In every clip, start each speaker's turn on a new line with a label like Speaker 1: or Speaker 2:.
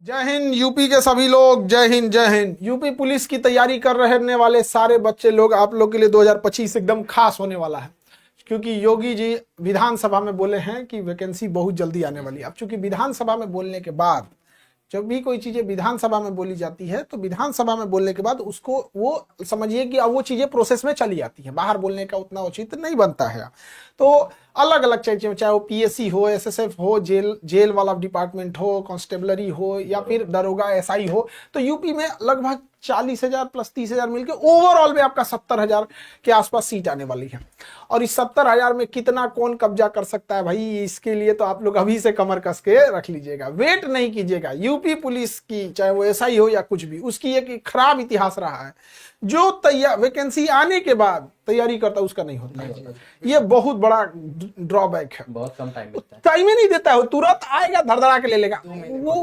Speaker 1: जय हिंद यूपी के सभी लोग, जय हिंद जय हिंद। यूपी पुलिस की तैयारी कर रहने वाले सारे बच्चे लोग, आप लोग के लिए 2025 एकदम खास होने वाला है, क्योंकि योगी जी विधानसभा में बोले हैं कि वैकेंसी बहुत जल्दी आने वाली है। अब चूंकि विधानसभा में बोलने के बाद, जब भी कोई चीजें विधानसभा में बोली जाती है तो विधानसभा में बोलने के बाद उसको वो समझिए कि अब वो चीजें प्रोसेस में चली जाती हैं, बाहर बोलने का उतना उचित नहीं बनता है। तो अलग अलग चीजें, चाहे वो पीएससी हो, एसएसएफ हो, जेल वाला डिपार्टमेंट हो, कांस्टेबलरी हो, या फिर दरोगा एसआई हो, तो यूपी में लगभग 40,000 प्लस 30,000 मिलकर ओवरऑल में आपका 70,000 के आसपास सीट आने वाली है। और इस 70,000 में कितना कौन कब्जा कर सकता है भाई, इसके लिए तो आप लोग अभी से कमर कस के रख लीजिएगा, वेट नहीं कीजिएगा। यूपी पुलिस की चाहे वो एसआई हो या कुछ भी, उसकी एक खराब इतिहास रहा है, जो वैकेंसी आने के बाद तैयारी करता है उसका नहीं होता है। ये बहुत बड़ा ड्रॉबैक है,
Speaker 2: बहुत कम टाइम मिलता है,
Speaker 1: टाइम ही नहीं देता है, तुरंत आएगा धड़धड़ा के ले लेगा। वो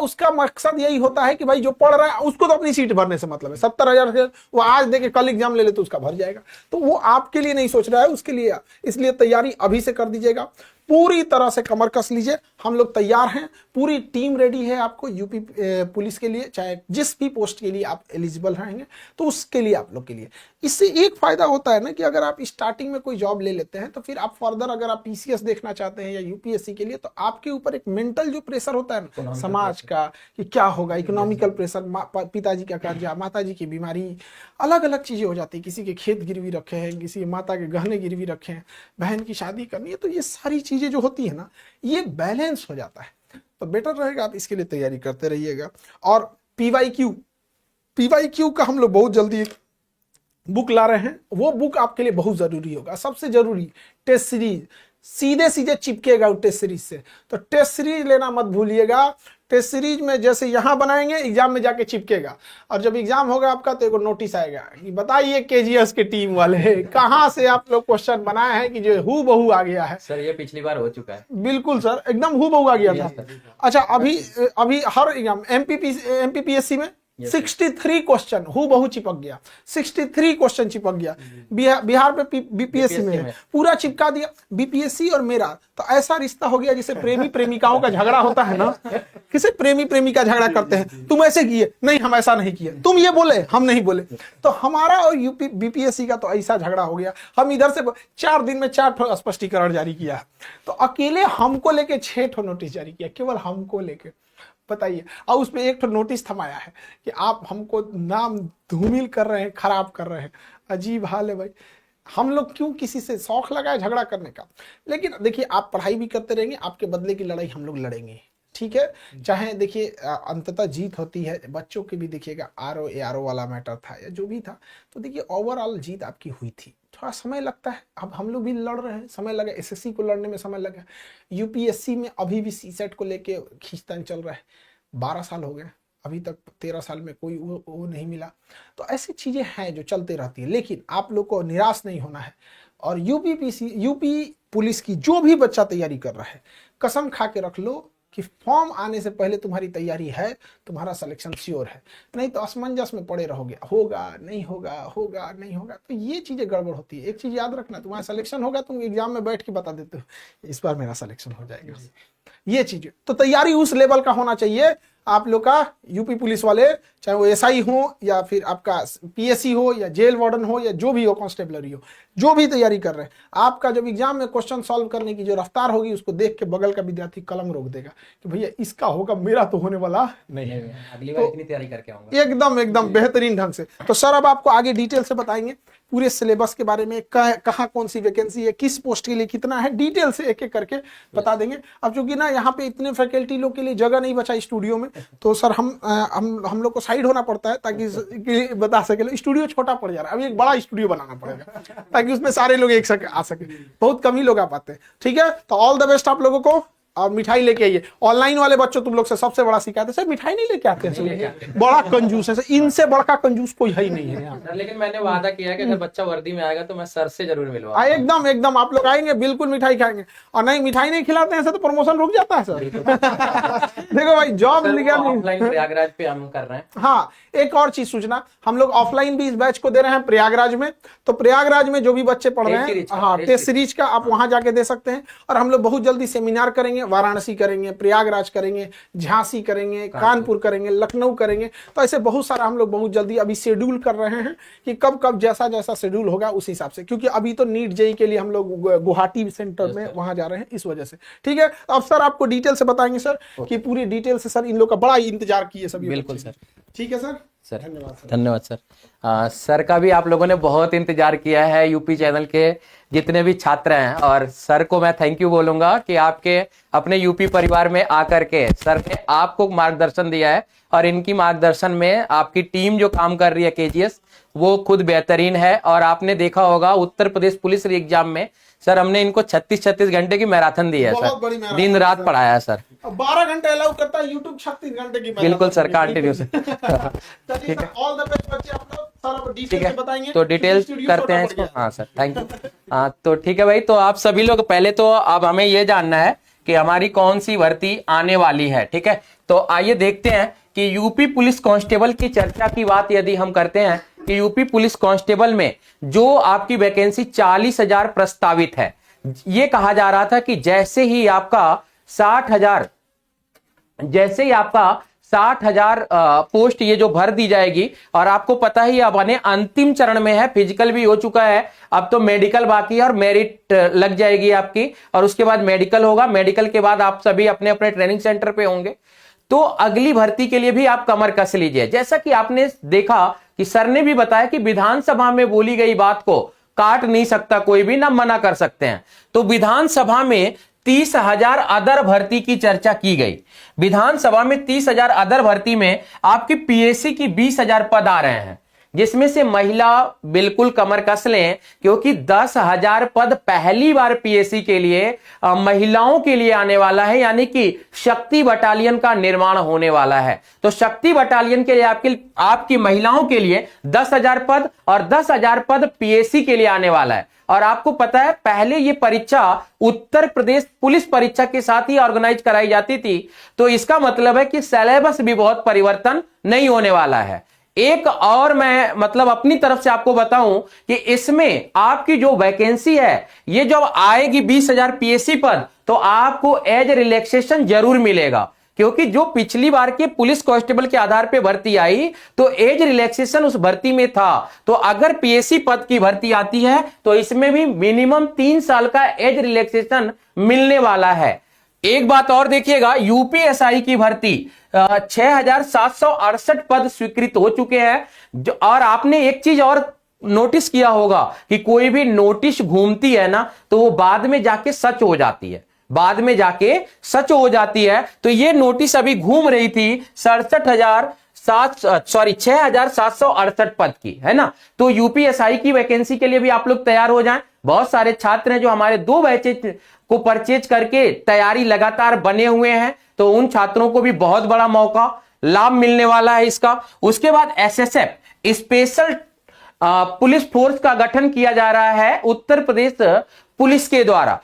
Speaker 1: उसका मकसद यही होता है कि भाई जो पढ़ रहा है उसको तो अपनी सीट भरने से मतलब है। 70,000 से वो आज देके कल एग्जाम ले ले तो उसका भर जाएगा, तो वो आपके लिए नहीं सोच रहा है, उसके लिए। इसलिए तैयारी अभी से कर दीजिएगा, पूरी तरह से कमर कस लीजिए। हम लोग तैयार हैं, पूरी टीम रेडी है आपको यूपी पुलिस के लिए, चाहे जिस भी पोस्ट के लिए आप एलिजिबल रहेंगे तो उसके लिए आप लोग के लिए। इससे एक फायदा होता है ना कि अगर आप स्टार्टिंग में कोई जॉब ले लेते हैं तो फिर आप फर्दर अगर आप पीसीएस देखना चाहते हैं या यूपीएससी के लिए, तो आपके ऊपर एक मेंटल जो प्रेशर होता है ना समाज का कि क्या होगा, इकोनॉमिकल प्रेशर, पिताजी का कर्जा, माताजी की बीमारी, अलग अलग चीजें हो जाती है। किसी के खेत गिरवी रखे हैं, किसी माता के गहने गिरवी रखे हैं, बहन की शादी करनी है, तो ये सारी चीजें जो होती है ना, ये बैलेंस हो जाता है। तो बेटर रहेगा आप इसके लिए तैयारी करते रहिएगा। और पीवाईक्यू का हम लोग बहुत जल्दी एक बुक ला रहे हैं, वो बुक आपके लिए बहुत जरूरी होगा। सबसे जरूरी टेस्ट सीरीज, सीधे सीधे चिपकेगा टेस्ट सीरीज से, तो टेस्ट सीरीज लेना मत भूलिएगा। टेस्ट सीरीज में जैसे यहां बनाएंगे, एग्जाम में जाके चिपकेगा, और जब एग्जाम होगा आपका तो एक नोटिस आएगा कि बताइए केजीएस के टीम वाले कहां से आप लोग क्वेश्चन बनाए हैं कि जो हू बहू आ गया है।
Speaker 2: सर ये पिछली बार हो चुका है।
Speaker 1: बिल्कुल सर, एकदम हू बहू आ गया था। अच्छा, अभी हर एग्जाम एमपीपीएससी में 63 क्वेश्चन हू बहु चिपक गया, 63 क्वेश्चन चिपक गया। बिहार पे बीपीएससी में पूरा चिपका दिया, बीपीएससी और मेरा तो ऐसा रिश्ता हो गया जिसे प्रेमी प्रेमिकाओं का झगड़ा होता है ना, किसे प्रेमी प्रेमिका झगड़ा करते हैं, तुम ऐसे किए, नहीं हम ऐसा नहीं किए, तुम ये बोले हम नहीं बोले। तो हमारा और यूपी बीपीएससी का तो ऐसा झगड़ा हो गया, हम इधर से 4 दिन में 4 स्पष्टीकरण जारी किया, तो अकेले हमको लेके 6 नोटिस जारी किया, केवल हमको लेके, बताइए। और उसमें एक तो नोटिस थमाया है कि आप हमको नाम धूमिल कर रहे हैं, खराब कर रहे हैं। अजीब हाल है भाई, हम लोग क्यों किसी से शौक लगाए झगड़ा करने का। लेकिन देखिए, आप पढ़ाई भी करते रहेंगे, आपके बदले की लड़ाई हम लोग लड़ेंगे, ठीक है। चाहे देखिए अंततः जीत होती है, बच्चों के भी देखिएगा आरओ वाला मैटर था या जो भी था, तो देखिए ओवरऑल जीत आपकी हुई थी। थोड़ा समय लगता है, अब हम लोग भी लड़ रहे हैं, समय लगा, एसएससी को लड़ने में समय लगा, यूपीएससी में अभी भी सीसेट को लेके खींचतान चल रहा है। 12 साल हो गए, अभी तक 13 साल में कोई वो नहीं मिला। तो ऐसी चीजें हैं जो चलते रहती है, लेकिन आप लोग को निराश नहीं होना है। और यूपी पुलिस की जो भी बच्चा तैयारी कर रहा है, कसम खा के रख लो कि फॉर्म आने से पहले तुम्हारी तैयारी है, तुम्हारा सिलेक्शन श्योर है। नहीं तो असमंजस में पड़े रहोगे, होगा नहीं होगा, होगा नहीं होगा, तो ये चीजें गड़बड़ होती है। एक चीज याद रखना, तुम्हारा सिलेक्शन होगा, तुम एग्जाम में बैठ के बता देते हो इस बार मेरा सिलेक्शन हो जाएगा। ये चीजें तो तैयारी उस लेवल का होना चाहिए आप लोग का। यूपी पुलिस वाले, चाहे वो एसआई हो या फिर आपका पीएससी हो या जेल वार्डन हो या जो भी हो, कांस्टेबलरी हो, जो भी तैयारी कर रहे हैं, आपका जब एग्जाम में क्वेश्चन सॉल्व करने की जो रफ्तार होगी, उसको देख के बगल का विद्यार्थी कलम रोक देगा कि भैया इसका होगा, मेरा तो होने वाला नहीं है,
Speaker 2: अगली बार इतनी तैयारी करके आऊंगा
Speaker 1: एकदम बेहतरीन ढंग से। तो सर अब आपको आगे डिटेल से बताएंगे पूरे सिलेबस के बारे में, कहाँ कौन सी वैकेंसी है, किस पोस्ट के लिए कितना है, डिटेल से एक एक करके बता देंगे। अब चूंकि ना यहाँ पे इतने फैकल्टी लोग के लिए जगह नहीं बचा स्टूडियो में, तो सर हम लोग को साइड होना पड़ता है ताकि बता सके। स्टूडियो छोटा पड़ जा रहा है, अभी एक बड़ा स्टूडियो बनाना पड़ेगा ताकि उसमें सारे लोग एक साथ आ सके, बहुत कम ही लोग आ पाते हैं, ठीक है। तो ऑल द बेस्ट आप लोगों को, और मिठाई लेके आइए। ऑनलाइन वाले बच्चों तुम लोग से सबसे बड़ा शिकायत है, सर मिठाई नहीं लेके आते हैं, बड़ा कंजूस है सर, इनसे बड़ा कंजूस कोई है ही नहीं है यहाँ।
Speaker 2: लेकिन मैंने वादा किया है कि अगर बच्चा वर्दी में आएगा तो मैं सर से जरूर मिलूंगा।
Speaker 1: एकदम आप लोग आएंगे, बिल्कुल मिठाई खाएंगे। और नहीं, मिठाई नहीं खिलाते हैं सर तो प्रमोशन रुक जाता है सर। देखो भाई, जॉब
Speaker 2: ऑफलाइन प्रयागराज पे हम कर रहे हैं।
Speaker 1: हाँ, एक और चीज सूचना, हम लोग ऑफलाइन भी इस बैच को दे रहे हैं प्रयागराज में। तो प्रयागराज में जो भी बच्चे पढ़ रहे हैं, हाँ, टेस्ट सीरीज का आप वहां जाके दे सकते हैं। और हम लोग बहुत जल्दी सेमिनार करेंगे, वाराणसी करेंगे, प्रयागराज करेंगे, झांसी करेंगे, कानपुर करेंगे, लखनऊ करेंगे। तो ऐसे बहुत सारा हम लोग बहुत जल्दी अभी शेड्यूल कर रहे हैं कि कब कब जैसा जैसा शेड्यूल होगा उस हिसाब से, क्योंकि अभी तो नीट जेई के लिए हम लोग गुवाहाटी सेंटर में वहां जा रहे हैं, इस वजह से। ठीक है, अब सर आपको डिटेल से बताएंगे सर कि पूरी डिटेल से सर इन लोग का बड़ा इंतजार किए सभी।
Speaker 2: बिल्कुल सर।
Speaker 1: ठीक है सर,
Speaker 2: सर
Speaker 1: धन्यवाद सर।
Speaker 2: धन्यवाद सर। सर का भी आप लोगों ने बहुत इंतजार किया है, यूपी चैनल के जितने भी छात्र हैं, और सर को मैं थैंक यू बोलूंगा कि आपके अपने यूपी परिवार में आकर के सर ने आपको मार्गदर्शन दिया है, और इनकी मार्गदर्शन में आपकी टीम जो काम कर रही है केजीएस, वो खुद बेहतरीन है। और आपने देखा होगा उत्तर प्रदेश पुलिस एग्जाम में सर हमने इनको 36 घंटे की मैराथन दी है
Speaker 1: बहुत बड़ी
Speaker 2: सर,
Speaker 1: मैराथन
Speaker 2: दिन रात पढ़ाया है सर।
Speaker 1: 12 घंटे अलाउ करता है यूट्यूब, 36 घंटे की
Speaker 2: बिल्कुल सर, कंटिन्यू से।
Speaker 1: चलिए सर, ऑल द बेस्ट बच्चे, आप लोग सारा
Speaker 2: ठीक
Speaker 1: डिटेल
Speaker 2: है,
Speaker 1: से बताएंगे
Speaker 2: तो डिटेल
Speaker 1: स्टूडियो
Speaker 2: करते
Speaker 1: छोटा
Speaker 2: हैं
Speaker 1: पड़
Speaker 2: इसको।
Speaker 1: गया।
Speaker 2: हाँ सर, थैंक यू। हाँ तो ठीक है भाई, तो आप सभी लोग पहले तो अब हमें ये जानना है कि हमारी कौन सी भर्ती आने वाली है। ठीक है, तो आइए देखते हैं कि यूपी पुलिस कांस्टेबल की चर्चा की बात यदि हम करते हैं कि यूपी पुलिस कांस्टेबल में जो आपकी वैकेंसी 40,000 प्रस्तावित है, ये कहा जा रहा था कि जैसे ही आपका 60,000 पोस्ट ये जो भर दी जाएगी, और आपको पता ही अब आने अंतिम चरण में है, फिजिकल भी हो चुका है, अब तो मेडिकल बाकी है और मेरिट लग जाएगी आपकी, और उसके बाद मेडिकल होगा। मेडिकल के बाद आप सभी अपने अपने ट्रेनिंग सेंटर पे होंगे। तो अगली भर्ती के लिए भी आप कमर कस लीजिए। जैसा कि आपने देखा कि सर ने भी बताया कि विधानसभा में बोली गई बात को काट नहीं सकता कोई भी, ना मना कर सकते हैं। तो विधानसभा में 30,000 अदर भर्ती की चर्चा की गई। विधानसभा में 30,000 अदर भर्ती में आपकी पीएससी की 20,000 पद आ रहे हैं, जिसमें से महिला बिल्कुल कमर कस लें, क्योंकि 10,000 पद पहली बार पीएससी के लिए महिलाओं के लिए आने वाला है, यानी कि शक्ति बटालियन का निर्माण होने वाला है। तो शक्ति बटालियन के लिए आपकी महिलाओं के लिए 10,000 पद और 10,000 पद पीएससी के लिए आने वाला है। और आपको पता है पहले ये परीक्षा उत्तर प्रदेश पुलिस परीक्षा के साथ ही ऑर्गेनाइज कराई जाती थी, तो इसका मतलब है कि सिलेबस भी बहुत परिवर्तन नहीं होने वाला है। एक और मैं मतलब अपनी तरफ से आपको बताऊं कि इसमें आपकी जो वैकेंसी है, ये जब आएगी 20,000 पीएससी पद, तो आपको एज रिलैक्सेशन जरूर मिलेगा, क्योंकि जो पिछली बार के पुलिस कांस्टेबल के आधार पे भर्ती आई तो एज रिलैक्सेशन उस भर्ती में था। तो अगर पीएससी पद की भर्ती आती है तो इसमें भी मिनिमम 3 साल का एज रिलैक्सेशन मिलने वाला है। एक बात और देखिएगा, यूपीएसआई की भर्ती 6,768 पद स्वीकृत हो चुके हैं। और आपने एक चीज और नोटिस किया होगा कि कोई भी नोटिस घूमती है ना, तो वो बाद में जाके सच हो जाती है, बाद में जाके सच हो जाती है। तो ये नोटिस अभी घूम रही थी 6,768 पद की, है ना। तो यूपीएसआई की वैकेंसी के लिए भी आप लोग तैयार हो जाएं। बहुत सारे छात्र हैं जो हमारे 2 बैचेज को परचेज करके तैयारी लगातार बने हुए हैं, तो उन छात्रों को भी बहुत बड़ा मौका लाभ मिलने वाला है इसका। उसके बाद एसएसएफ स्पेशल पुलिस फोर्स का गठन किया जा रहा है उत्तर प्रदेश पुलिस के द्वारा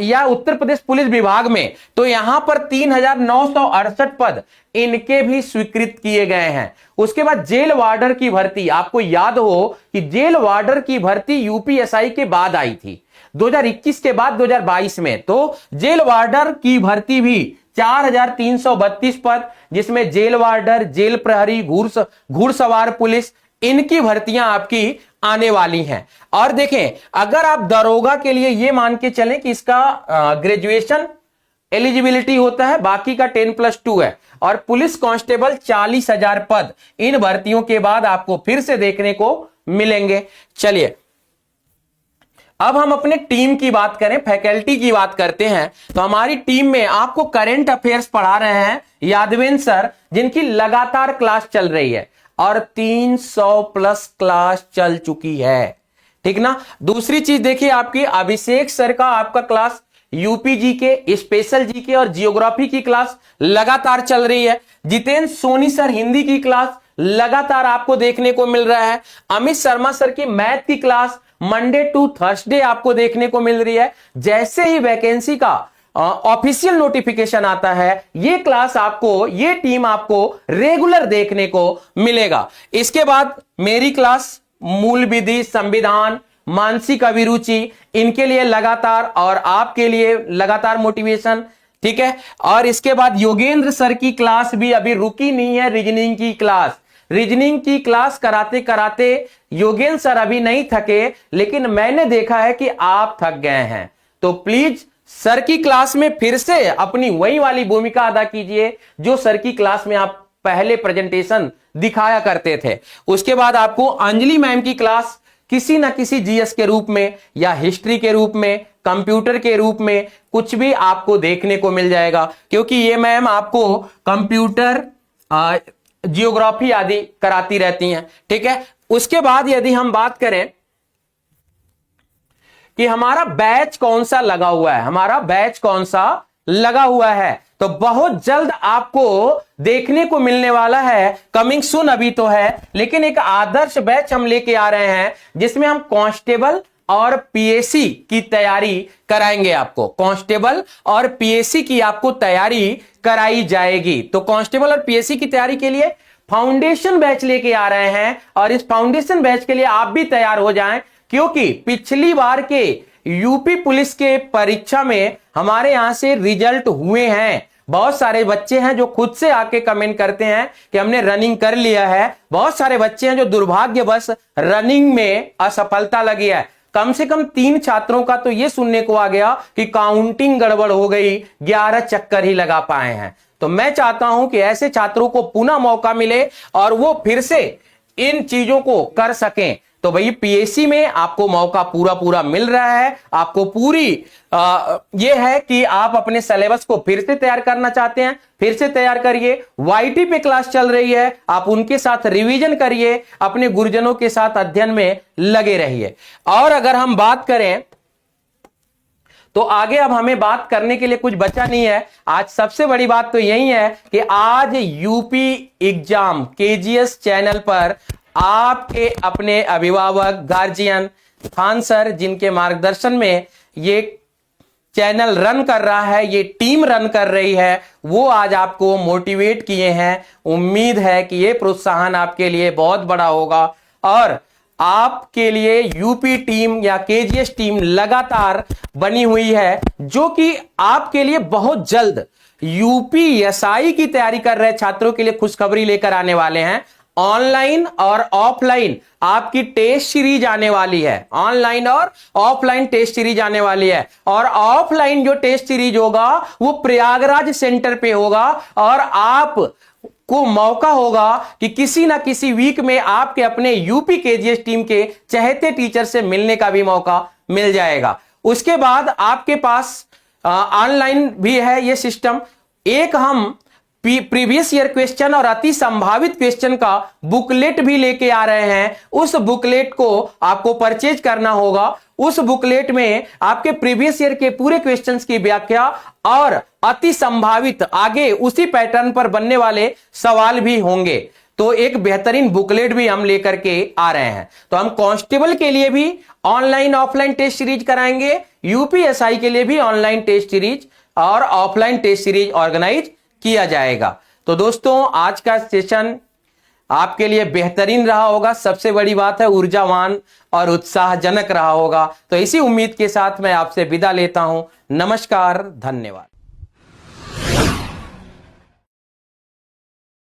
Speaker 2: या उत्तर प्रदेश पुलिस विभाग में। तो यहां पर 3,968 पद इनके भी स्वीकृत किए गए हैं। उसके बाद जेल वार्डर की भर्ती, आपको याद हो कि जेल वार्डर की भर्ती यूपीएसआई के बाद आई थी 2021 के बाद 2022 में। तो जेल वार्डर की भर्ती भी 4,332 पद, जिसमें जेल वार्डर, जेल प्रहरी, घुड़सवार पुलिस, इनकी भर्तियां आपकी आने वाली हैं। और देखें, अगर आप दरोगा के लिए ये मान के चलें कि इसका ग्रेजुएशन एलिजिबिलिटी होता है, बाकी का 10+2 है, और पुलिस कांस्टेबल 40,000 पद इन भर्तियों के बाद आपको फिर से देखने को मिलेंगे। चलिए अब हम अपने टीम की बात करें, फैकल्टी की बात करते हैं। तो हमारी टीम में आपको करंट अफेयर्स पढ़ा रहे हैं यादवेंद्र सर, जिनकी लगातार क्लास चल रही है और 300+ क्लास चल चुकी है, ठीक ना। दूसरी चीज देखिए, आपकी अभिषेक सर का आपका class UP GK, special GK और जियोग्राफी की क्लास लगातार चल रही है। जितेंद्र सोनी सर हिंदी की क्लास लगातार आपको देखने को मिल रहा है। अमित शर्मा सर की मैथ की क्लास मंडे टू थर्सडे आपको देखने को मिल रही है। जैसे ही वैकेंसी का ऑफिशियल नोटिफिकेशन आता है, ये क्लास आपको, ये टीम आपको रेगुलर देखने को मिलेगा। इसके बाद मेरी क्लास मूल विधि, संविधान, मानसिक अभिरुचि, इनके लिए लगातार और आपके लिए लगातार मोटिवेशन ठीक है। और इसके बाद योगेंद्र सर की क्लास भी अभी रुकी नहीं है, रीजनिंग की क्लास। रीजनिंग की क्लास कराते कराते योगेंद्र सर अभी नहीं थके, लेकिन मैंने देखा है कि आप थक गए हैं। तो प्लीज सर की क्लास में फिर से अपनी वही वाली भूमिका अदा कीजिए जो सर की क्लास में आप पहले प्रेजेंटेशन दिखाया करते थे। उसके बाद आपको अंजलि मैम की क्लास किसी ना किसी जीएस के रूप में या हिस्ट्री के रूप में, कंप्यूटर के रूप में कुछ भी आपको देखने को मिल जाएगा, क्योंकि ये मैम आपको कंप्यूटर, जियोग्राफी आदि कराती रहती हैं। ठीक है। उसके बाद यदि हम बात करें कि हमारा बैच कौन सा लगा हुआ है, हमारा बैच कौन सा लगा हुआ है, तो बहुत जल्द आपको देखने को मिलने वाला है। कमिंग सून अभी तो है, लेकिन एक आदर्श बैच हम लेके आ रहे हैं जिसमें हम कांस्टेबल और पीएससी की तैयारी कराएंगे। आपको कांस्टेबल और पीएससी की आपको तैयारी कराई जाएगी। तो कांस्टेबल और पीएससी की तैयारी के लिए फाउंडेशन बैच लेके आ रहे हैं, और इस फाउंडेशन बैच के लिए आप भी तैयार हो जाएं, क्योंकि पिछली बार के यूपी पुलिस के परीक्षा में हमारे यहां से रिजल्ट हुए हैं। बहुत सारे बच्चे हैं जो खुद से आके कमेंट करते हैं कि हमने रनिंग कर लिया है। बहुत सारे बच्चे हैं जो दुर्भाग्यवश रनिंग में असफलता लगी है। कम से कम 3 छात्रों का तो यह सुनने को आ गया कि काउंटिंग गड़बड़ हो गई, 11 चक्कर ही लगा पाए हैं। तो मैं चाहता हूं कि ऐसे छात्रों को पुनः मौका मिले और वो फिर से इन चीजों को कर सकें। तो भाई पीएससी में आपको मौका पूरा मिल रहा है। आपको पूरी ये है कि आप अपने सिलेबस को फिर से तैयार करना चाहते हैं, फिर से तैयार करिए। वाईटी पे क्लास चल रही है, आप उनके साथ रिवीजन करिए, अपने गुरुजनों के साथ अध्ययन में लगे रहिए। और अगर हम बात करें तो आगे अब हमें बात करने के लिए कुछ बचा नहीं है। आज सबसे बड़ी बात तो यही है कि आज यूपी एग्जाम केजीएस चैनल पर आपके अपने अभिभावक, गार्जियन, खान सर जिनके मार्गदर्शन में ये चैनल रन कर रहा है, ये टीम रन कर रही है, वो आज आपको मोटिवेट किए हैं। उम्मीद है कि ये प्रोत्साहन आपके लिए बहुत बड़ा होगा और आपके लिए यूपी टीम या केजीएस टीम लगातार बनी हुई है, जो कि आपके लिए बहुत जल्द यूपीएसआई की तैयारी कर रहे छात्रों के लिए खुशखबरी लेकर आने वाले हैं। ऑनलाइन और ऑफलाइन आपकी टेस्ट सीरीज आने वाली है। ऑनलाइन और ऑफलाइन टेस्ट सीरीज आने वाली है, और ऑफलाइन जो टेस्ट सीरीज होगा वो प्रयागराज सेंटर पे होगा, और आप को मौका होगा कि किसी ना किसी वीक में आपके अपने यूपी केजीएस टीम के चहेते टीचर से मिलने का भी मौका मिल जाएगा। उसके बाद आपके पास ऑनलाइन भी है ये सिस्टम। एक हम प्रीवियस ईयर क्वेश्चन और अति संभावित क्वेश्चन का बुकलेट भी लेके आ रहे हैं। उस बुकलेट को आपको परचेज करना होगा। उस बुकलेट में आपके प्रीवियस ईयर के पूरे क्वेश्चंस की व्याख्या और अति संभावित आगे उसी पैटर्न पर बनने वाले सवाल भी होंगे। तो एक बेहतरीन बुकलेट भी हम लेकर के आ रहे हैं। तो हम कांस्टेबल के लिए भी ऑनलाइन ऑफलाइन टेस्ट सीरीज कराएंगे, यूपीएसआई के लिए भी ऑनलाइन टेस्ट सीरीज और ऑफलाइन टेस्ट सीरीज ऑर्गेनाइज किया जाएगा। तो दोस्तों आज का सेशन आपके लिए बेहतरीन रहा होगा। सबसे बड़ी बात है ऊर्जावान और उत्साहजनक रहा होगा। तो इसी उम्मीद के साथ मैं आपसे विदा लेता हूं। नमस्कार, धन्यवाद।